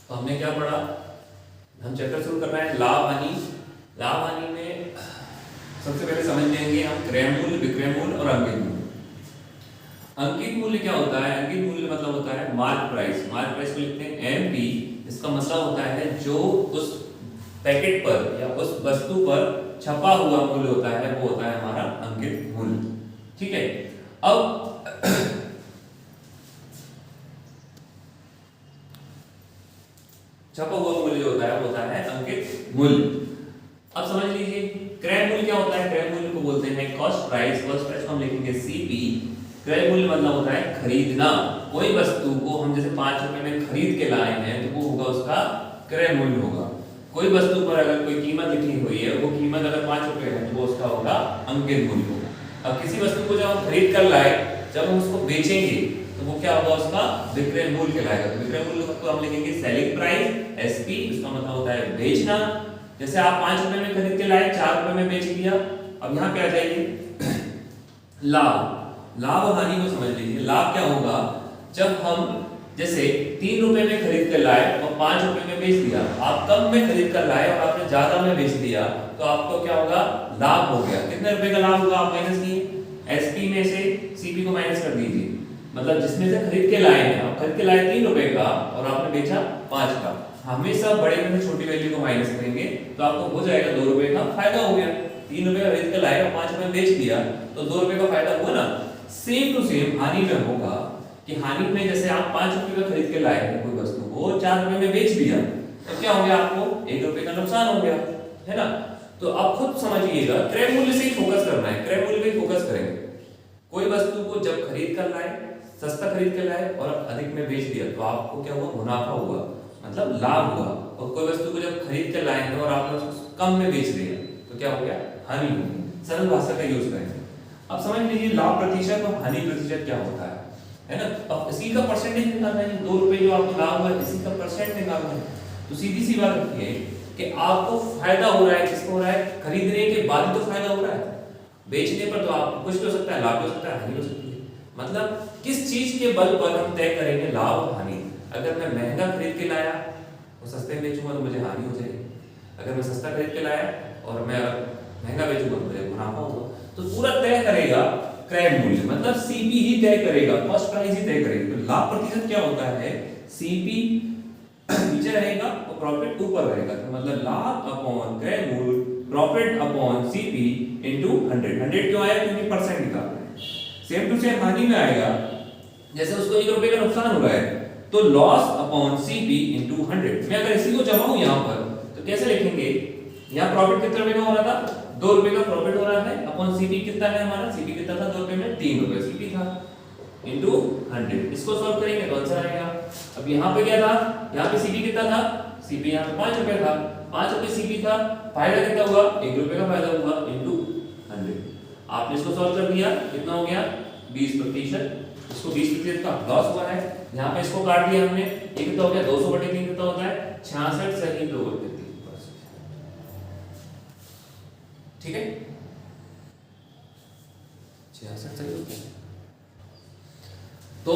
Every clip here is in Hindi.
तो हमने क्या पढ़ा, हम चैप्टर शुरू कर रहे हैं लाभ हानि। लाभ हानि में सबसे पहले समझ लेंगे हम क्रय मूल्य, विक्रय मूल्य और अंकित मूल्य। अंकित मूल्य क्या होता है? अंकित मूल्य मतलब होता है मार्क प्राइस। मार्क प्राइस को लिखते हैं एमपी। इसका मतलब होता है जो उस पैकेट पर या उस वस्तु पर छपा हुआ मूल्य होता है वो होता है हमारा अंकित मूल्य। ठीक है, अब छपा हुआ मूल्य जो होता है वो होता है अंकित मूल्य। अब समझ लीजिए क्रय मूल्य क्या होता है? क्रय मूल्य को बोलते हैं कॉस्ट प्राइस। कॉस्ट प्राइस को हम लिखेंगे सीपी। क्रय मूल्य मतलब होता है खरीदना। कोई वस्तु को हम जैसे 5 रुपए में खरीद के लाए हैं तो वो होगा उसका क्रय मूल्य होगा। कोई वस्तु पर अगर कोई कीमत लिखी हुई है, वो कीमत अगर 5 रुपए है तो वो उसका होगा अंकित मूल्य होगा। अब किसी वस्तु को जब हम खरीद कर लाए, जब हम उसको बेचेंगे तो वो क्या होगा? उसका विक्रय मूल्य कहलाएगा। तो विक्रय मूल्य को हम लिखेंगे सेलिंग प्राइस एसपी। इसका मतलब होता है बेचना। जैसे आप 5 रुपए में खरीद के लाए, 4 रुपए में बेच दिया। अब यहाँ पे आ जाइए लाभ। लाभ और हानि को समझ लीजिए। लाभ क्या होगा? जब हम जैसे 3 रुपए में खरीद कर लाए और 5 रुपए में बेच दिया। आप कम में खरीद कर लाए और आपने ज्यादा में बेच दिया तो आपको क्या होगा? लाभ हो गया। कितने रुपए का लाभ होगा? आप माइनस किए, एसपी में से सीपी को माइनस कर दीजिए। मतलब जिसमें से खरीद के लाए हैं, आप खरीद के लाए 3 रुपए का और आपने बेचा 5 का। हमेशा बड़े में छोटी वैल्यू को माइनस करेंगे तो आपको हो जाएगा 2 रुपए का फायदा हो गया। 3 रुपए खरीद के लाए और 5 रुपए में बेच दिया तो 2 रुपए का फायदा हुआ ना। सेम टू सेम हानि में होगा कि हानि में जैसे आप 5 रुपए का खरीद के लाए हैं कोई वस्तु को, 4 रुपए में बेच दिया तो क्या हो गया? आपको 1 रुपए का नुकसान हो गया, है ना। तो आप खुद समझिएगा, क्रय मूल्य से ही फोकस करना है। क्रय मूल्य पे ही फोकस करेंगे। कोई वस्तु को जब खरीद कर लाए, सस्ता खरीद के लाए और अधिक में बेच दिया तो आपको क्या हुआ? मुनाफा हुआ, मतलब लाभ हुआ। और कोई वस्तु को जब खरीद कर लाए हैं और आपने उसको कम में बेच दिया तो क्या हो गया? हानि हो गई। सरल भाषा का यूज करेंगे। अब समझ लीजिए लाभ प्रतिशत और हानि प्रतिशत क्या होता है ना। अब इसी का परसेंटेज निकालना है। 2 रुपए जो आपको लाभ हुआ इसी का परसेंट निकालना है। तो सीधी सी बात रखिए कि आपको फायदा हो रहा है। किसको हो रहा है? खरीदने के बाद तो फायदा हो रहा है। बेचने पर तो आपको कुछ हो सकता है, लाभ हो सकता है, हानि हो सकती है। मतलब किस चीज के बल पर हम तय करेंगे लाभ और हानि। अगर मैं महंगा खरीद के लाया और सस्ते में बेचूंगा तो मुझे हानि हो जाएगी। अगर मैं सस्ता खरीद के लाया और मैं महंगा बेचूंगा तो मुझे मुनाफा होगा। तो पूरा तय करेगा क्रय मूल्य, मतलब सीपी ही तय करेगा, कॉस्ट प्राइस ही तय करेगी। तो लाभ प्रतिशत क्या होता है? सीपी नीचे रहेगा और प्रॉफिट ऊपर रहेगा। तो मतलब लाभ अपॉन क्रय मूल्य, प्रॉफिट अपॉन सीपी इनटू 100। 100 क्यों आया? क्योंकि परसेंट निकाल रहे हैं। सेम टू सेम हानि में आएगा। जैसे उसको 1 रुपए का नुकसान हो रहा है तो लॉस अपॉन सीपी इनटू 100। मैं अगर इसी को जमाऊं यहां पर तो कैसे लिखेंगे? यहां प्रॉफिट कितने रुपए का हो रहा था? 2 रुपए का प्रॉफिट हो रहा है। अपॉन सीपी कितना है हमारा? सीपी कितना था 2 रुपए में? 3 रुपए सीपी था इनटू 100। इसको सॉल्व करेंगे तो आंसर आएगा। अब यहां पे क्या था? यहां पे सीपी कितना था? सीपी यहां पे 5 रुपए था। 5 रुपए सीपी था। फायदा कितना हुआ? 1 रुपए का फायदा हुआ इनटू 100। आपने इसको सॉल्व कर दिया, कितना हो गया? 20%। इसको 20% का लॉस हुआ है। यहां पे इसको काट दिया हमने, ये कितना हो गया? 200/3 कितना होता है? 66 सही 2/3%। ठीक है, 66 सही हो गया। तो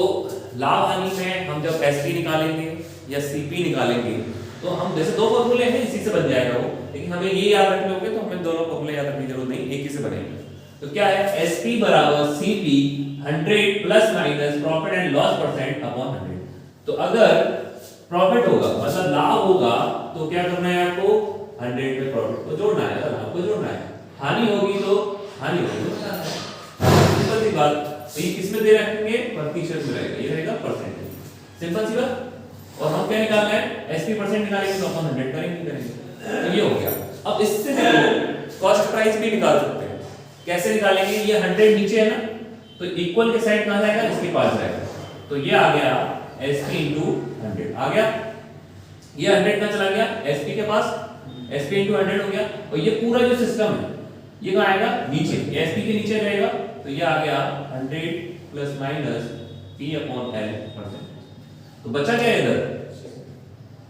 लाभ हानि में हम जब एसपी निकालेंगे या सीपी निकालेंगे तो हम जैसे 2 फॉर्मूले हैं इसी से बन जाएगा वो, लेकिन हमें ये याद रखने होंगे तो हमें दोनों फॉर्मूले याद रखने की जरूरत नहीं, एक ही से बनेंगे। तो क्या है? एसपी बराबर CP 100 plus minus profit and loss percent upon 100। तो अगर प्रॉफिट होगा मतलब लाभ होगा तो क्या करना है आपको? 100 में प्रॉफिट को जोड़ना है, लाभ को जोड़ना है। हानि होगी तो हानि होगी। सिंपल सी बात। तो ये किस में दे रखेंगे? प्रतिशत में रहेगा, ये रहेगा परसेंटेज। सिंपल सी बात। और हम क्या निकालना है? एसपी परसेंट निकालेंगे तो अपन 100 करेंगे। तो ये हो गया। अब इससे कॉस्ट प्राइस भी निकाल सकते हैं। कैसे निकालेंगे? ये 100 नीचे है ना, तो इक्वल के साइड कहां जाएगा? इसके पास जाएगा। तो ये आ गया एसपी इनटू 100 आ गया। ये 100 कहां चला गया? एसपी के पास। एसपी इनटू 100 हो गया। और ये पूरा जो सिस्टम है ये कहां आएगा? नीचे। एसपी के नीचे रहेगा तो ये आ गया 100 plus minus P upon L percent. तो बचा क्या इधर?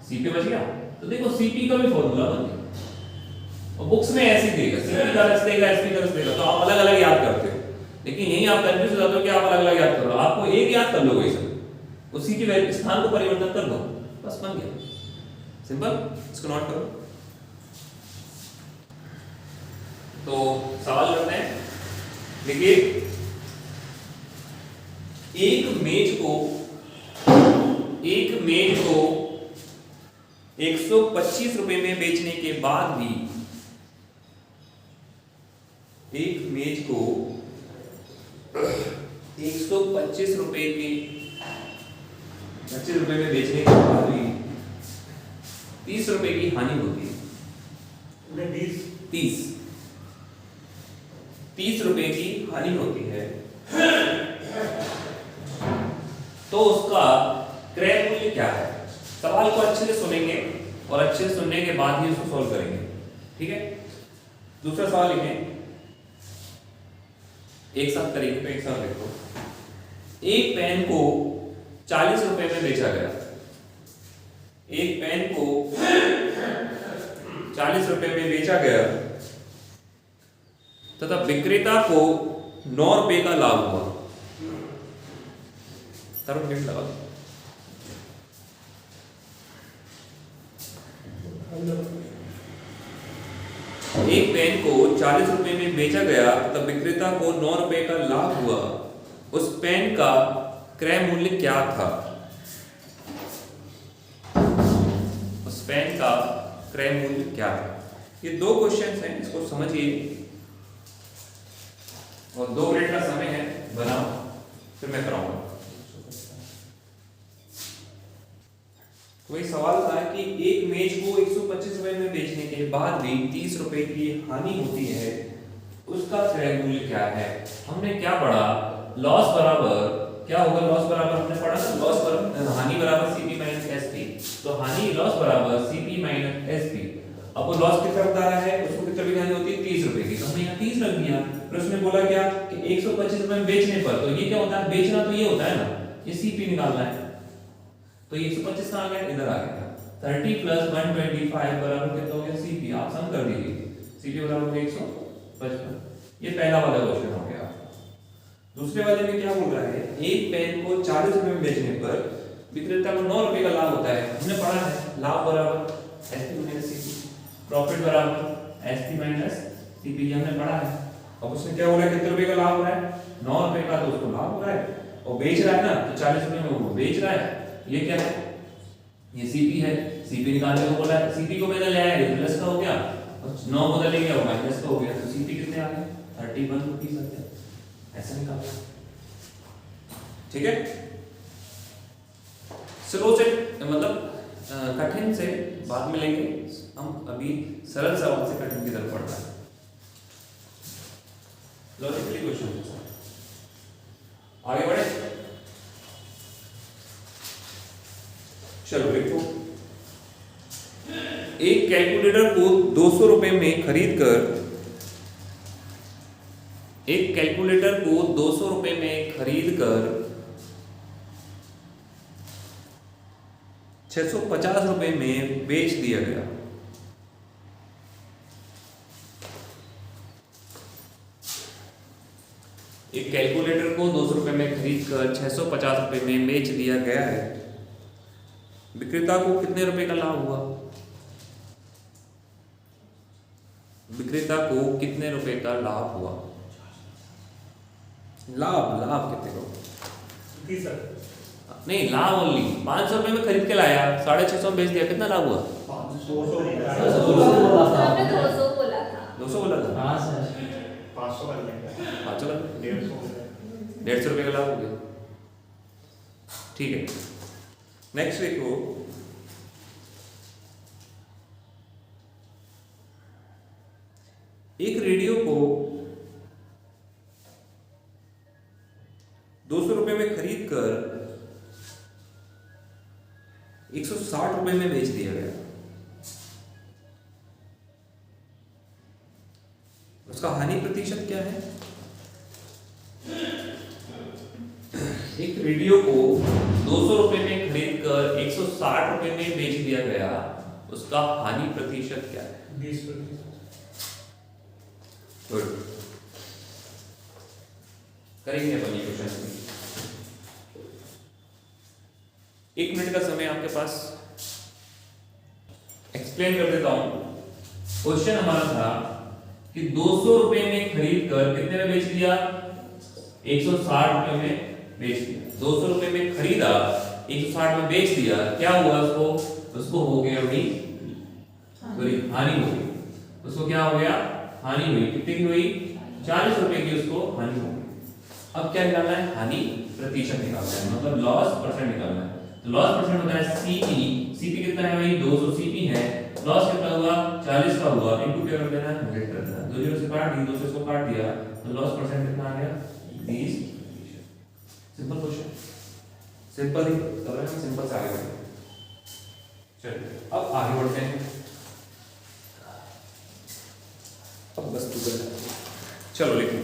सीपी बच गया। तो देखो सीपी का भी फॉर्मूला बन गया और बुक्स में ऐसे देगा, सीपी का रस देगा, एसपी का रस देगा, तो आप अलग-अलग याद करते हो। लेकिन यही आप कंफ्यूज हो जाते हो कि आप अलग-अलग याद कर रहे हो। आपको एक याद कर लो, वही सब उसी की स्थान को परिवर्तन कर दो, बस बन गया। सिंपल, इसको नोट करो। तो सवाल करते हैं। देखिए, एक मेज को 125 रुपए में बेचने के बाद भी, एक मेज को 125 रुपए में बेचने के बाद भी 30 रुपए की हानि होती है। 30 रुपए की हानि होती है, तो उसका क्रय मूल्य क्या है? सवाल को अच्छे से सुनेंगे और अच्छे से सुनने के बाद ही उसको सॉल्व करेंगे, ठीक है। दूसरा सवाल लिखें, एक साथ करेंगे तो एक साथ देखो। एक पेन को 40 रुपए में बेचा गया, एक पेन को 40 रुपए में बेचा गया तथा विक्रेता को 9 रुपए का लाभ हुआ। तरुण लिख लगा। एक पेन को 40 रुपए में बेचा गया तब विक्रेता को 9 रुपए का लाभ हुआ। उस पेन का क्रय मूल्य क्या था? उस पेन का क्रय मूल्य क्या था? ये दो क्वेश्चंस हैं, इसको समझिए और 2 मिनट का समय है, बनाओ फिर मैं कराऊंगा। वही सवाल था कि एक मेज को 125 रुपए में बेचने के बाद भी 30 रुपए की हानि होती है, उसका क्रय मूल्य क्या है? हमने क्या पढ़ा? लॉस बराबर क्या होगा? लॉस बराबर हमने पढ़ा ना, लॉस बराबर हानि बराबर सीपी माइनस एसपी। तो हानि लॉस बराबर सीपी माइनस एसपी। अब वो लॉस कितना बता रहा है, उसको कितना की हानि होती है? 30 रुपए की। तो हमने यहाँ 30 रख दिया, फिर उसने बोला क्या कि 125 रुपए में बेचने पर, तो ये क्या होता है? बेचना तो ये होता है ना, ये सीपी निकालना है। तो ये 125 कहां गया? इधर आ गया। 30 प्लस 125 बराबर कितना हो गया? सीपी। आप सम कर दीजिए, सीपी बराबर 155। ये पहला वाला क्वेश्चन हो गया। दूसरे वाले में क्या बोल रहा है? एक पेन को 40 रुपए में बेचने पर विक्रेता को 9 रुपए का लाभ होता है। हमने पढ़ा है लाभ बराबर एसपी माइनस सीपी, प्रॉफिट बराबर एसपी माइनस सीपी, ये हमने पढ़ा है। अब उसने क्या बोला? कितने रुपए का लाभ हो रहा है? 9 रुपए का, तो उसको लाभ हो रहा है और बेच रहा है ना, तो 40 रुपए में वो बेच रहा है। ये क्या है? ये सीपी है। सीपी निकालने को बोला है, सीपी को मैंने ले आया, ये प्लस का हो गया और 9 बदल गया वो माइनस का हो गया, तो सीपी कितने आ गए? 31 रुपीस आ गया। ऐसा निकालना, ठीक है। स्लो से मतलब कठिन से बाद में लेंगे हम, अभी सरल सवाल से कठिन की तरफ बढ़ना है। लॉजिकली क्वेश्चन आगे बढ़े। चलो देखो, एक कैलकुलेटर को 200 रुपए में खरीद कर, एक कैलकुलेटर को 200 रुपए में खरीद कर 650 रुपए में बेच दिया गया। एक कैलकुलेटर को 200 रुपए में खरीद कर 650 रुपए में बेच दिया गया है। विक्रेता को कितने रुपए का लाभ हुआ? विक्रेता को कितने रुपए का लाभ हुआ? लाभ कितने का? नहीं, लाभ ओनली 500 रुपए में खरीद के लाया, 650 में बेच दिया, कितना लाभ हुआ? 200 बोला था। हाँ सर, 500 का 150 रुपए का लाभ हो गया, ठीक है। नेक्स्ट देखो, एक रेडियो को 200 रुपए में खरीद कर 160 रुपए में बेच दिया गया। उसका हानि प्रतिशत क्या है? एक रेडियो को 200 रुपए में खरीद कर 160 रुपए में बेच दिया गया, उसका हानि प्रतिशत क्या है? 20%। गुड, करेंगे अपन ये क्वेश्चन। 1 मिनट का समय आपके पास। एक्सप्लेन कर देता हूं। क्वेश्चन हमारा था कि 200 रुपए में खरीद कर कितने में बेच दिया, 160 रुपए में बेच दिया। 200 रुपए में खरीदा, 160 में बेच दिया, क्या हुआ उसको हो गया भाई हानि हो गई। उसको क्या हो गया, हानि हुई। कितनी की हुई, 40 रुपए की उसको हानि हो गई। अब क्या निकालना है, हानि प्रतिशत निकालना है, मतलब लॉस परसेंट निकालना है। तो लॉस परसेंट होता है सीपी। सीपी कितना है भाई, 200 सीपी है। लॉस कितना हुआ, 40 का हुआ, इनटू क्या कर देना है, 100 कर देना। 2 जीरो से काट दी, 200 को काट दिया, तो लॉस परसेंट कितना आ गया, 20%। सिंपल क्वेश्चन, सिंपल ही कर रहे हैं, सिंपल से आगे बढ़े। चलिए अब आगे बढ़ते हैं। अब बस चलो लिखो,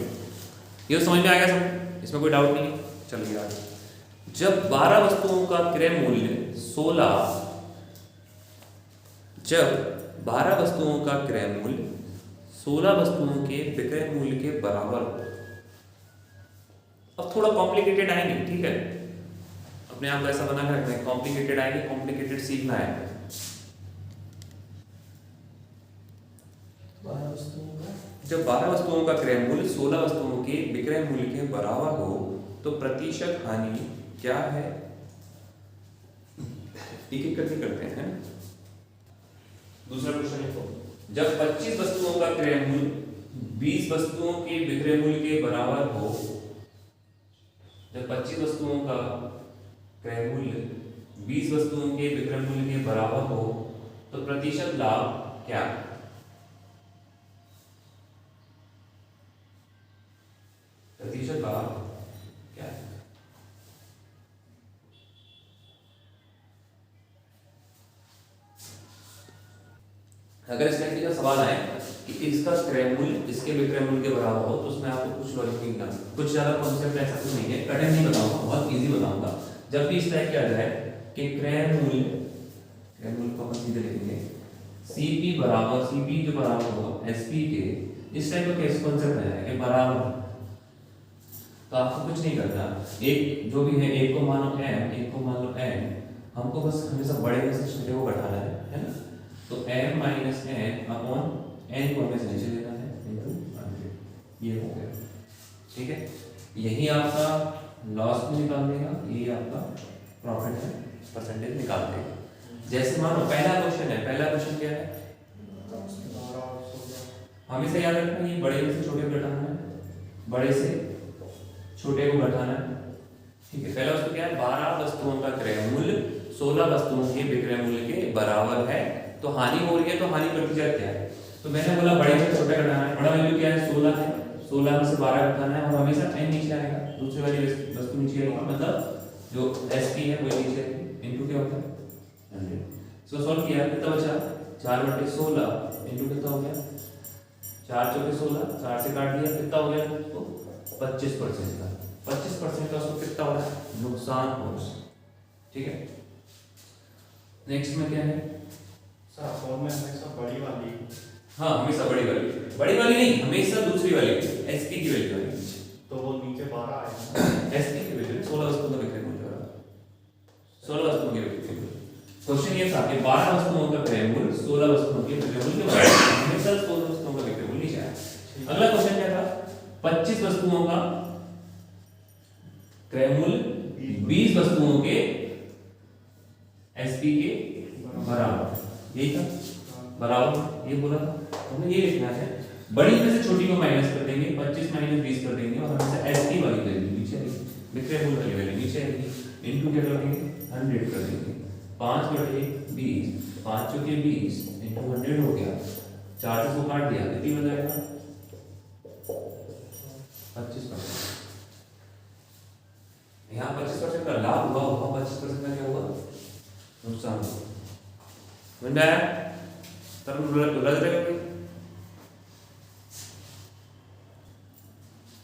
ये समझ में आ गया सब, इसमें कोई डाउट नहीं है। चलिए आगे। जब 12 वस्तुओं का क्रय मूल्य 16, जब 12 वस्तुओं का क्रय मूल्य 16 वस्तुओं के विक्रय मूल्य के बराबर हो। अब थोड़ा कॉम्प्लिकेटेड आएंगे, ठीक है, अपने आप को ऐसा बना के रखना है, कॉम्प्लिकेटेड आएंगे, कॉम्प्लिकेटेड सीखना है। जब 12 वस्तुओं का क्रय मूल्य 16 वस्तुओं के विक्रय मूल्य के बराबर हो तो प्रतिशत हानि क्या है। एक एक करके करते हैं। दूसरा क्वेश्चन लिखो। जब 25 वस्तुओं का क्रय मूल्य 20 वस्तुओं के विक्रय मूल्य के बराबर हो, जब 25 वस्तुओं का क्रय मूल्य 20 वस्तुओं के विक्रय मूल्य के बराबर हो तो प्रतिशत लाभ क्या है। प्रतिशत लाभ क्या है। अगर इस टाइप का सवाल आए कि इसका क्रय मूल्य इसके विक्रय मूल्य के बराबर हो तो उसमें आपको कुछ लॉजिक नहीं करना, कुछ ज्यादा कॉन्सेप्ट ऐसा कुछ नहीं है, कठिन नहीं बताऊंगा, बहुत इजी बताऊंगा। जब भी इस टाइप का आ जाए कि क्रय मूल्य को हम सीधे लिखेंगे सीपी बराबर, सीपी जो बराबर होगा एसपी के, इस टाइप का कैसे कॉन्सेप्ट है कि बराबर, तो आपको कुछ नहीं करना। एक जो भी है, एक को मान लो m, एक को मान लो n, हमको बस हमेशा बड़े में से छोटे को घटाना है ना। तो m minus n upon n को हमें नीचे लेना है इनटू 100, ये हो गया, ठीक है। यही आपका लॉस भी निकाल देगा, यही आपका प्रॉफिट है, परसेंटेज निकाल देगा। जैसे मानो पहला क्वेश्चन है, पहला क्वेश्चन क्या है, हमेशा याद रखना ये बड़े में से छोटे को घटाना है, बड़े से छोटे को घटाना है, ठीक है। पहला वस्तु क्या है, 12 वस्तुओं का क्रय मूल्य 16 वस्तुओं के विक्रय मूल्य के बराबर है, तो हानि हो रही है, तो हानि प्रतिशत क्या है। तो मैंने बोला बड़े से छोटे घटाना है, बड़ा वैल्यू क्या है 16 है, 16 में से 12 घटाना है, और हमेशा n नीचे आएगा, दूसरी वाली वस्तु नीचे आएगी, मतलब जो एसपी है वो नीचे आएगी, इनटू क्या होता है 100। इसको सॉल्व किया, कितना बचा 4/16 इनटू कितना हो गया 4 चौके 16, 4 से काट दिया, कितना हो गया उसको 25% का, 25% का उसको कितना हो रहा है नुकसान हो रहा है, ठीक है। नेक्स्ट में क्या है सर, फॉर्म में हमेशा बड़ी वाली, हाँ हमेशा बड़ी वाली नहीं, हमेशा दूसरी वाली एसपी की वैल्यू आएगी, तो वो नीचे 12 आएगा। एसपी की वैल्यू 16 वस्तुओं का विक्रय मूल्य, 16 वस्तुओं के विक्रय मूल्य। क्वेश्चन ये था कि 12 वस्तुओं का क्रय मूल्य 16 वस्तुओं के विक्रय मूल्य के बराबर है, हमेशा 16 वस्तुओं का विक्रय मूल्य नीचे आएगा। अगला क्वेश्चन क्या था, 25 वस्तुओं का क्रय मूल्य 20 वस्तुओं के एसपी के बराबर, यही था बराबर, ये बोला था। हमें ये लिखना है, बड़ी में से छोटी को माइनस कर देंगे, 25 माइनस 20 कर देंगे, और हमेशा एसपी वाली वैल्यू नीचे आएगी, विक्रय मूल्य वाली वैल्यू नीचे आएगी, इनटू क्या कर देंगे 100 कर देंगे, 5/20, 5 चौके 20 इनटू 100 हो गया, 4 से इसको काट दिया, कितनी हो जाएगा 25%। यहाँ 25% का लाभ हुआ, वहां 25% का क्या हुआ नुकसान हुआ। समझ आया, तब लग रहा है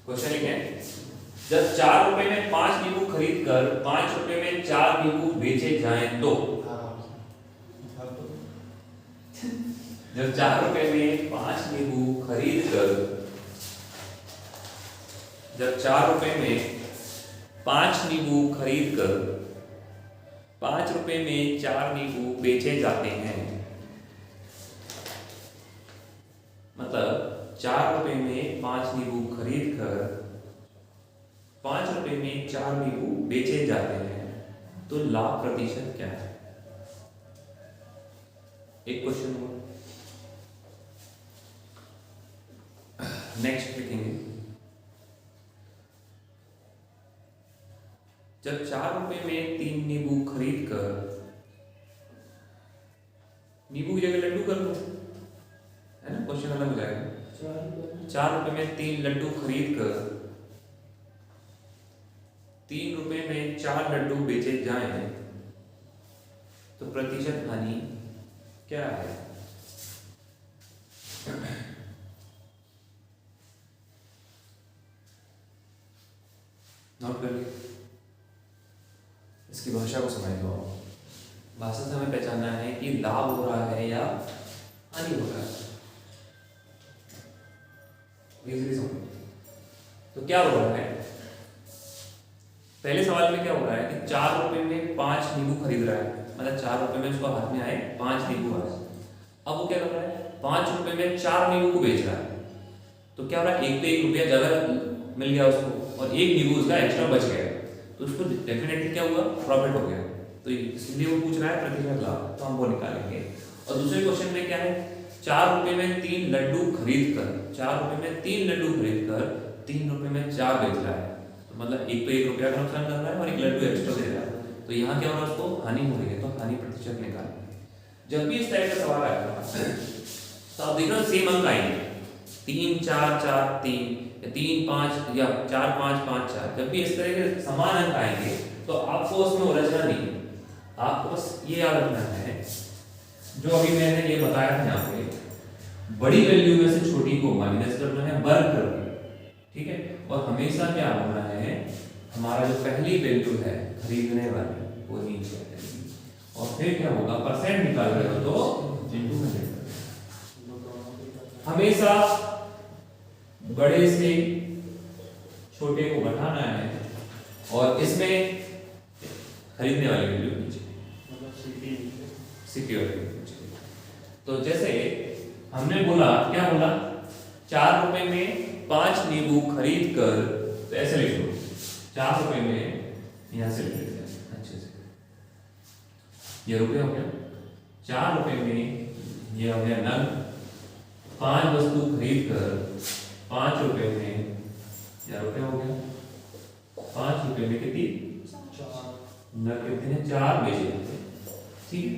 क्वेश्चन लिखें। जब 4 रुपए में 5 नींबू खरीद कर 5 रुपए में 4 नींबू बेचे जाएं तो, जब 4 रुपए में 5 नींबू खरीद कर, जब 4 रुपए में 5 नींबू खरीद कर 5 रुपए में 4 नींबू बेचे जाते हैं ₹4 में 5 नींबू खरीद कर ₹5 में 4 नींबू बेचे जाते हैं तो लाभ प्रतिशत क्या है? एक क्वेश्चन हुआ। नेक्स्ट लिखेंगे, जब ₹4 में 3 नींबू खरीद कर, नींबू की जगह लड्डू कर लो, है ना, क्वेश्चन अलग हो जाएगा। ₹4 में 3 लड्डू खरीद कर ₹3 में 4 लड्डू बेचे जाएं तो प्रतिशत हानि क्या है? नोट कर लिया। इसकी भाषा को समझ लो। भाषा से हमें पहचानना है कि लाभ हो रहा है या हानि हो रहा है। इजीली समझो। तो क्या हो रहा है, पहले सवाल में क्या हो रहा है कि ₹4 में 5 नींबू खरीद रहा है, मतलब ₹4 में उसको हाथ में आए 5 नींबू आए। अब वो क्या कर रहा है, ₹5 में 4 नींबू को बेच रहा है। तो क्या हो रहा है, एक पे ₹1 ज्यादा मिल गया उसको और एक नींबू उसका एक्स्ट्रा बच गया, तो उसको डेफिनेटली क्या हुआ, प्रॉफिट हो गया। तो इसलिए वो पूछ रहा है प्रतिशत लाभ, तो हम वो निकालेंगे। और दूसरे क्वेश्चन में क्या है, ₹4 में 3 लड्डू खरीद कर, ₹4 में 3 लड्डू खरीद कर ₹3 में 4 बेच रहा है, तो मतलब एक पे ₹1 का नुकसान कर रहा है और एक लड्डू एक्स्ट्रा दे रहा है। तो यहाँ क्या हो रहा है, उसको हानि हो रही है, तो हानि प्रतिशत निकालेंगे। जब भी इस टाइप का सवाल आएगा तो आप देख रहे हो सेम अंक आएंगे, 3 4 4 3 या 3 5 या 4 5 5 4। जब भी इस तरह के समान अंक आएंगे तो आपको उसमें उलझना नहीं, आपको बस ये याद रखना है जो अभी मैंने ये बताया था यहाँ पे, बड़ी वैल्यू में से छोटी को माइनस करना है, वर्ग करना, ठीक है। और हमेशा क्या होना है, हमारा जो पहली वैल्यू है खरीदने वाली वो नीचे आएगी और फिर क्या होगा, परसेंट निकाल रहे हो तो इंटू 100। हमेशा बड़े से छोटे को घटाना है और इसमें खरीदने वाली वैल्यू नीचे, सीपी वाली नीचे। तो जैसे हमने बोला, क्या बोला, ₹4 में 5 नींबू खरीद कर, तो ऐसे लिख लो, ₹4 में, यहां से लिख लेते हैं अच्छे से, ये रुपये हो गया। ₹4 में ये हो गया नग, 5 वस्तु खरीद कर ₹5 में, या रुपये हो गया, ₹5 में कितनी, नग कितने, 4 बेचे जाते, ठीक।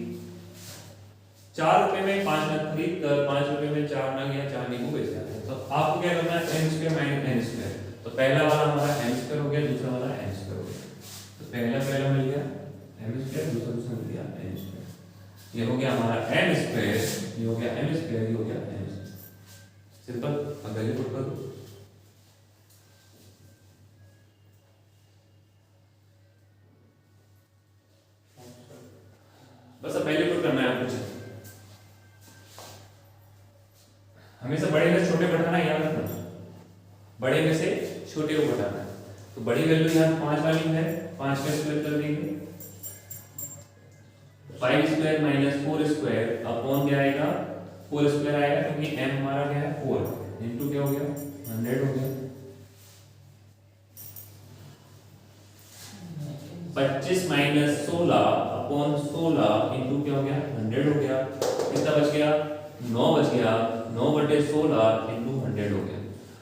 ₹4 में 5 नग खरीद कर ₹5 में 4 नग या 4 नींबू बेच जाते हैं। तो आपको क्या करना है, m² माइनस n²। तो पहला वाला हमारा m² हो गया, दूसरा वाला n² हो गया। तो पहला मिल गया m², दूसरा मिल गया n²। ये हो गया हमारा m², ये हो गया m², ये हो गया n²। सिंपल। अब वैल्यू पुट कर दो, बस अब वैल्यू पुट करना है आपको। हमेशा बड़े में छोटे घटाना याद रखना, बड़े में से छोटे को घटाना है। तो बड़ी वैल्यू यहाँ 5 वाली है, 5 का स्क्वायर कर देंगे, 5² माइनस 4² अपॉन क्या आएगा, 4² आएगा, क्योंकि m हमारा क्या है 4 इंटू क्या हो गया 100 हो गया। 25 माइनस 16 अपॉन 16 इंटू क्या हो गया 100 हो गया। कितना बच गया, 9 बच गया, 9/16 इंटू 100 हो गया।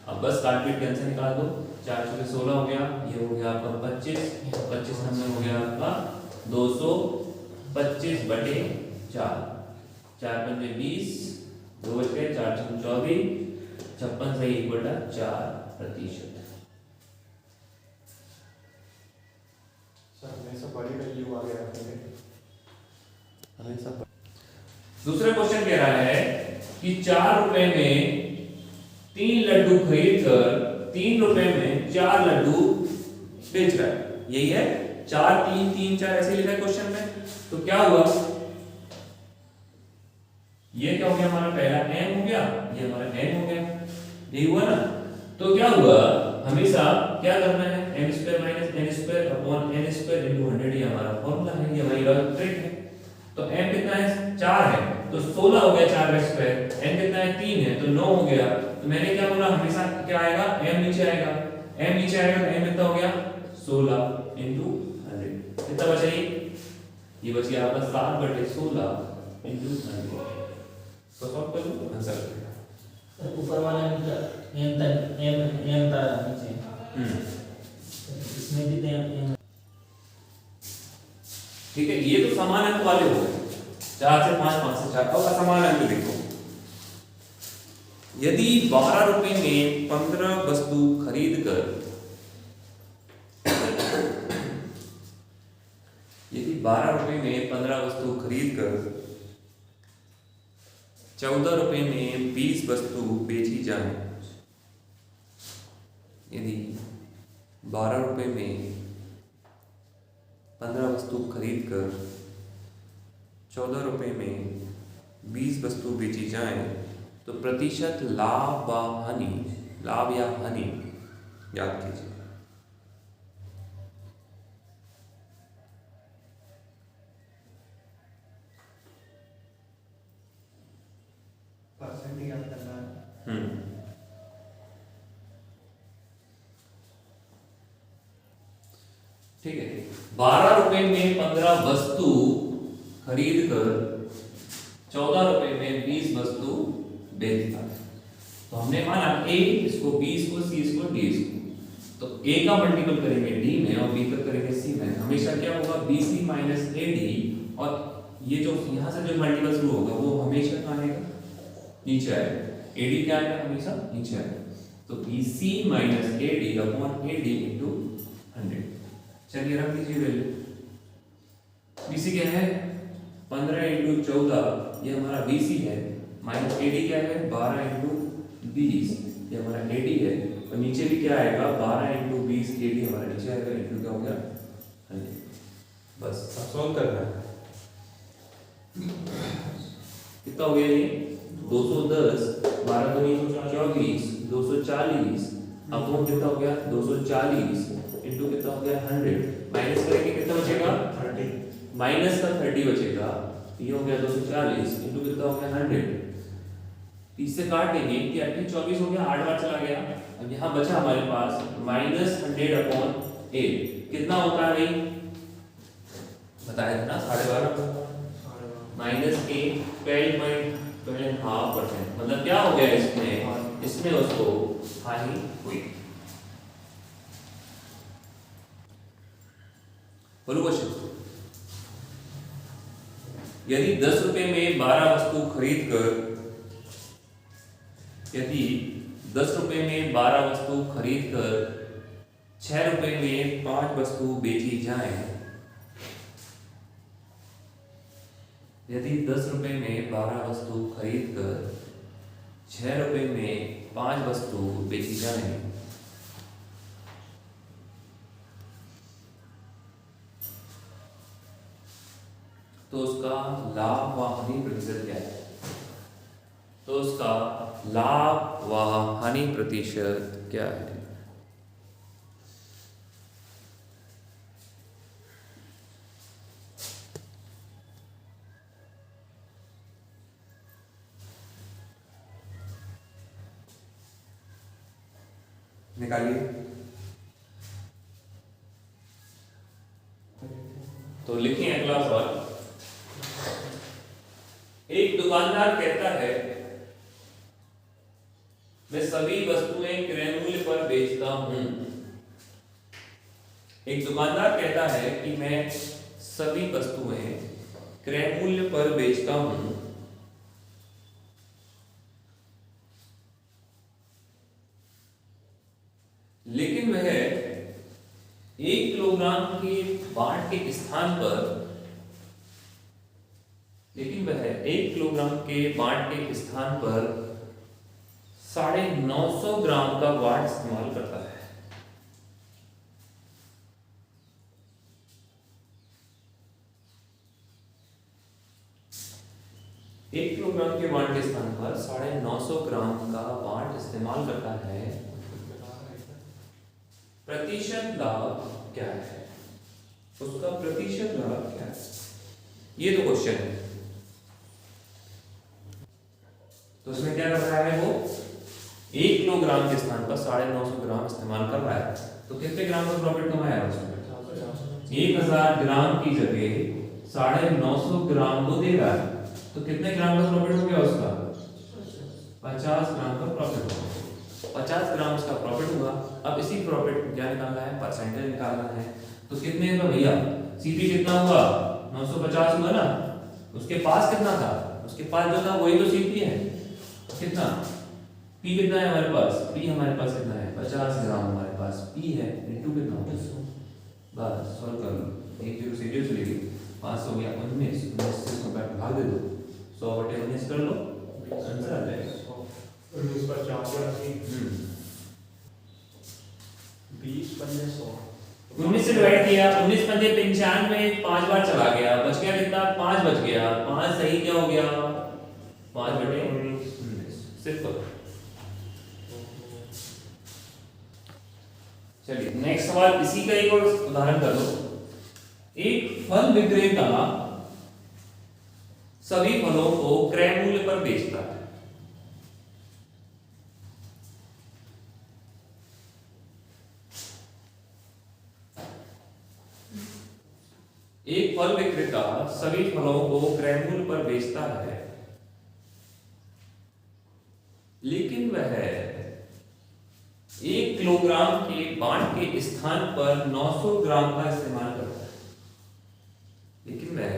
अब बस काट पीट के आंसर निकाल दो, 4 × 16 हो गया, ये हो गया आपका 25, 25 नंबर हो गया आपका 225/4, 4 × 20, 2 बच गए, 4 × 24, 56 सही 1/4%। बड़ी वैल्यू आ गया हमेशा। दूसरा क्वेश्चन कह रहा है कि ₹4 में 3 लड्डू खरीद कर ₹3 में 4 लड्डू बेच रहा है। यही है 4 3 3 4 ऐसे लिखा है क्वेश्चन में। तो क्या हुआ, ये क्या हो गया हमारा पहला m हो गया, ये हमारा n हो गया, यही हुआ ना। तो क्या हुआ, हमेशा क्या करना है, m² minus n² upon n² into 100, ये हमारा फॉर्मूला है, ये हमारी ट्रिक है। तो m कितना है 4 है, तो 16 हो गया 4 का स्क्वायर, n कितना है 3 है, तो 9 हो गया, तो मैंने क्या बोला, हमेशा क्या आएगा, m नीचे आएगा, m नीचे आएगा तो m कितना हो गया 16 into 100, कितना बचा ये बच गया आपका 7/16 into 100। तो सॉल्व कर लो आंसर आ जाएगा। ऊपर वाला m तक m था नीचे, इसमें भी m। ठीक है, ये तो समान अंक वाले हो गए, 4 से 5, 5 से 4। अब असमान अंक देखो, यदि 12 रुपए में 15 वस्तु खरीद कर, यदि 12 रुपए में 15 वस्तु खरीद कर 14 रुपए में 20 वस्तु बेची जाए, यदि 12 रुपए में 15 वस्तु खरीद कर 14 रुपए में 20 वस्तु बेची जाए तो प्रतिशत लाभ व हानि, लाभ या हानि याद कीजिए। परसेंट याद करना है। ठीक है, 12 रुपए में 15 वस्तु खरीद कर 14 रुपए में 20 वस्तु बेचता है। तो हमने माना a इसको, b इसको, c इसको, d इसको, तो a का मल्टीपल करेंगे d में और b का करेंगे c में, हमेशा क्या होगा bc माइनस ad, और ये जो यहाँ से जो मल्टीपल शुरू होगा वो हमेशा कहाँ आएगा, नीचे आएगा, ad क्या आएगा, हमेशा नीचे आएगा। तो bc minus ad upon ad into 100। चलिए रख लीजिए वैल्यू, bc क्या है 15 इंटू 14, ये हमारा bc है, माइनस ad क्या है 12 इंटू 20, ये हमारा ad है, और नीचे भी क्या आएगा 12 इंटू 20 ad हमारा नीचे आएगा, इंटू क्या हो गया 100। बस अब सॉल्व करना है, कितना हो गया ये 210, 12 दूनी 24, 240 अपॉन कितना हो गया 240 इंटू कितना हो गया 100, माइनस करेंगे कितना बचेगा 30, माइनस का 30 बचेगा, ये हो गया 240 इंटू कितना हो गया 100, 30 से काट देंगे, 8 24 हो गया, 8 बार चला गया। अब यहाँ बचा हमारे पास माइनस 100 अपॉन 8, कितना होता है भाई बताया था ना 12.5, माइनस 12.5%, मतलब क्या हो गया इसमें, इसमें उसको हानि हुई। बोलो क्वेश्चन, यदि 10 रुपए में 12 वस्तु खरीद कर, यदि 10 रुपए में 12 वस्तु खरीद कर 6 रुपए में 5 वस्तु बेची जाए, यदि 10 रुपए में 12 वस्तु खरीद कर 6 रुपए में 5 वस्तु बेची जाए तो उसका लाभ व हानि प्रतिशत क्या है, तो उसका लाभ व हानि प्रतिशत क्या है। निकालिए, तो लिखिए अगला सवाल। एक दुकानदार कहता है मैं सभी वस्तुएं क्रय मूल्य पर बेचता हूं। एक दुकानदार कहता है कि मैं सभी वस्तुएं क्रय मूल्य पर बेचता हूं, लेकिन वह 1 किलोग्राम के बाट के स्थान पर, लेकिन वह 1 किलोग्राम के बाट के स्थान पर 950 ग्राम का वाट इस्तेमाल करता है। एक किलोग्राम के वाट के स्थान पर 950 ग्राम का वाट इस्तेमाल करता है, प्रतिशत लाभ क्या है, उसका प्रतिशत लाभ क्या है, ये तो क्वेश्चन है। तो उसमें क्या कर रहा है वो 1 किलोग्राम के स्थान पर 950 ग्राम इस्तेमाल कर रहा है तो कितने ग्राम का प्रॉफिट कमाया उसने? 1000 ग्राम की जगह 950 ग्राम को दे रहा है तो कितने ग्राम का प्रॉफिट हो गया उसका? 50 ग्राम का प्रॉफिट होगा। 50 ग्राम उसका प्रॉफिट हुआ। अब इसी प्रॉफिट को क्या निकालना है? परसेंटेज निकालना है। तो कितने का भैया? सीपी कितना हुआ? 950 हुआ ना। उसके पास कितना था? उसके पास जो था वही तो सीपी है। कितना? पी कितना है हमारे पास? पी हमारे पास कितना है? 50 ग्राम हमारे पास पी है। इनटू कितना होगा? बस सॉल्व कर लो। 1 0 से 0 चली गई। 5 हो गया 19। 19 से इसको भाग दे दो। 100/19 कर लो। आंसर आ जाएगा। 19 पर 4 20 पंजे 100 19 से डिवाइड किया। 19 पंजे 95 5 बार चला गया। बच गया कितना? 5 बच गया। 5 सही क्या हो गया? 5/19 सिंपल। चलिए नेक्स्ट सवाल इसी का एक और उदाहरण कर लो। एक फल विक्रेता सभी फलों को क्रय मूल्य पर बेचता है। एक फल विक्रेता सभी फलों को क्रय मूल्य पर बेचता है लेकिन वह 1 किलोग्राम के बांट के स्थान पर 900 ग्राम का इस्तेमाल करता है। लेकिन वह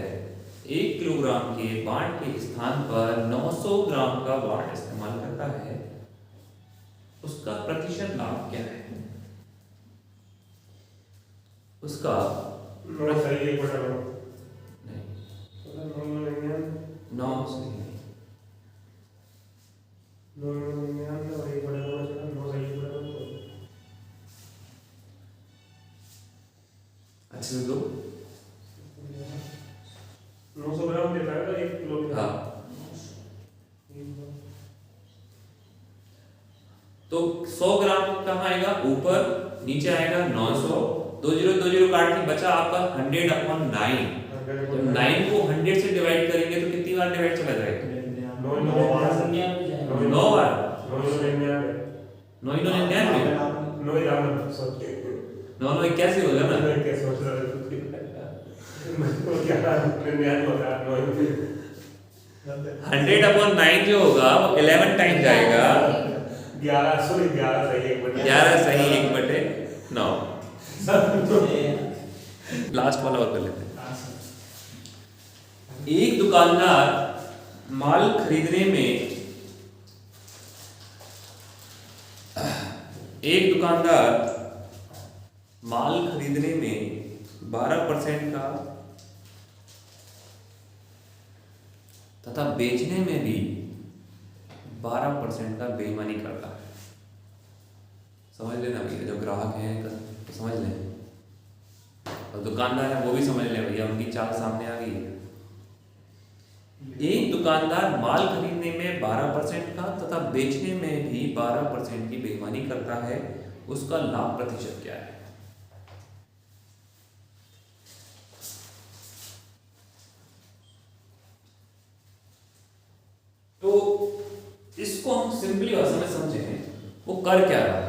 1 किलोग्राम के बांट के स्थान पर 900 ग्राम का बांट इस्तेमाल करता है। उसका प्रतिशत लाभ क्या है? उसका सही है बटा नहीं 9 सही नहीं। अच्छे से दो। 900 ग्राम देता है तो 1 किलो हाँ तो 100 ग्राम कहाँ आएगा? ऊपर। नीचे आएगा 900। 20 काट के बचा आपका 100/9। जब 9 को 100 से डिवाइड करेंगे तो कितनी बार डिवाइड चला जाएगा? 9 बार। 9 81 होगा ना। 100/9 जो होगा वो 11 टाइम जाएगा। 11 सही 1/9। लास्ट वाला और कर लेते हैं। एक दुकानदार माल खरीदने में 12% का तथा बेचने में भी 12% का बेईमानी करता है। समझ लेना भैया, जो ग्राहक हैं तो समझ लें और दुकानदार है वो भी समझ लें भैया, उनकी चाल सामने आ गई है। एक दुकानदार माल खरीदने में 12% का तथा बेचने में भी 12% की बेईमानी करता है, उसका लाभ प्रतिशत क्या है? तो इसको हम सिंपली भाषा में समझें, वो कर क्या रहा है?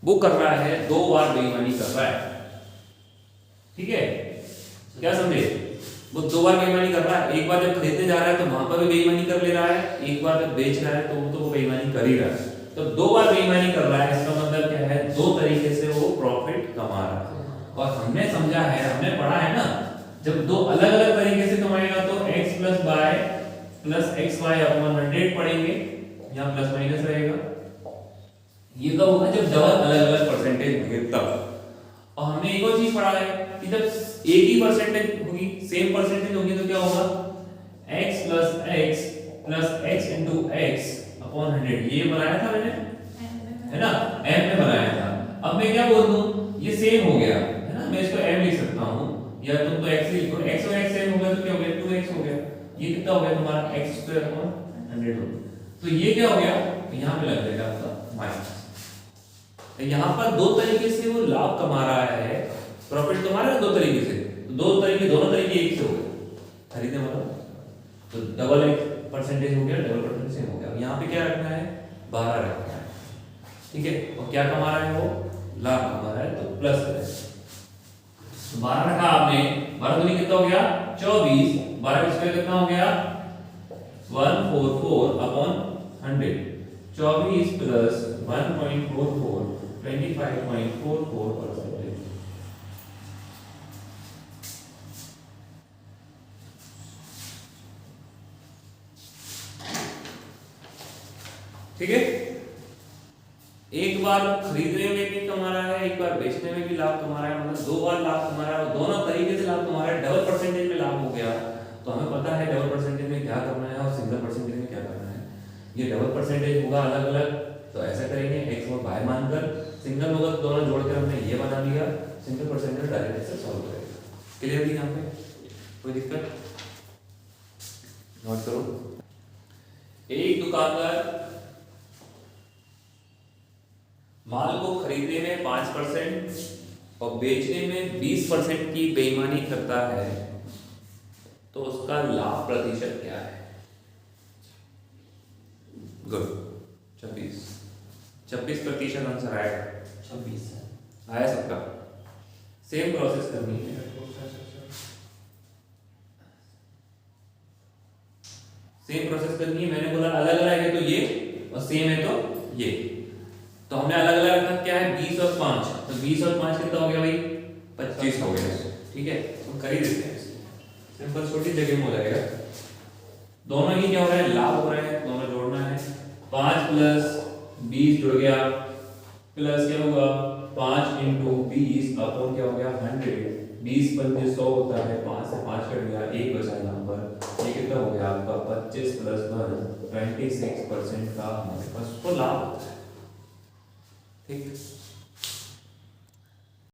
वो कर रहा है 2 बार बेईमानी कर रहा है। ठीक है, क्या समझे? वो 2 बार बेईमानी कर रहा है। एक बार जब खरीदने जा रहा है तो वहां पर भी बेईमानी कर ले रहा है, एक बार जब बेच रहा है तो वो बेईमानी कर ही रहा है। तो 2 बार बेईमानी कर रहा है, इसका मतलब क्या है? 2 तरीके से वो प्रॉफिट कमा रहा है। और हमने समझा है, हमने पढ़ा है ना, जब 2 अलग अलग तरीके से कमाएगा तो x + y + xy/100 पढ़ेंगे, यहाँ प्लस माइनस रहेगा। ये कब होगा? जब डबल अलग अलग परसेंटेज होंगे तब। और हमने एक और चीज पढ़ा है कि जब एक ही परसेंटेज होगी, सेम परसेंटेज होगी तो क्या होगा? x + x + x × x/100। ये बनाया था मैंने, है ना, m में बनाया था। अब मैं क्या बोल दूं, ये सेम हो गया है ना, मैं इसको m लिख सकता हूं, या तुम तो x लिखो। x और x सेम हो गया तो क्या हो गया? 2x हो गया। ये कितना हो गया तुम्हारा? x² / 100 हो गया। तो ये क्या हो गया? यहाँ पे लग जाएगा आपका माइनस। यहाँ पर 2 तरीके से वो लाभ कमा रहा है, प्रॉफिट कमा रहा है 2 तरीके से। तो 2 तरीके, दोनों तरीके एक से हो गए खरीदने वाला। तो डबल x परसेंटेज हो गया, डबल परसेंटेज सेम हो गया। अब यहाँ पे क्या रखना है, 12 रखना है, ठीक है। और क्या कमा रहा है वो, लाभ कमा रहा है, तो प्लस करें। 12 रखा आपने, 12 दूनी कितना हो गया 24, 12 स्क्वायर कितना हो गया 144 अपॉन 100, 24 प्लस 1.44 25.44%। ठीक है, एक बार खरीदने में भी कमा रहा है, एक बार बेचने में भी लाभ कमा रहा है, मतलब 2 बार लाभ कमा रहा है, और दोनों तरीके से लाभ कमा रहा है। डबल परसेंटेज में लाभ हो गया, तो हमें पता है डबल परसेंटेज में क्या करना है और सिंगल परसेंटेज में क्या करना है। ये डबल परसेंटेज होगा अलग अलग, तो ऐसा करेंगे x और y मानकर, सिंगल होगा तो दोनों जोड़कर हमने ये बना लिया, सिंगल परसेंटेज डायरेक्ट ऐसे सॉल्व करेगा। क्लियर थी यहाँ पे, कोई दिक्कत? नोट करो, एक दुकानदार माल को खरीदने में 5% और बेचने में 20% की बेईमानी करता है, तो उसका लाभ प्रतिशत क्या है? गुड, 26% आंसर आएगा। 26 आया सबका? सेम प्रोसेस करनी है, सेम प्रोसेस करनी है। मैंने बोला अलग अलग है तो ये, और सेम है तो ये, तो हमने अलग अलग रखा क्या है 20 और 5, तो 20 और 5 कितना हो गया भाई 25 हो गया, ठीक है। तो कर ही देते हैं, सिंपल छोटी जगह में हो जाएगा। दोनों ही क्या हो रहा है, लाभ हो रहा है, दोनों जोड़ना है। 5 प्लस 20 जुड़ गया, प्लस क्या होगा 5 इंटू 20 अपॉन क्या हो गया 100, 20 पंजे 100 होता है, 5 से 5 कट गया, 1 बचा यहाँ पर, ये कितना हो गया आपका 25 प्लस 1 26% का हमारे पास तो लाभ होता है, ठीक।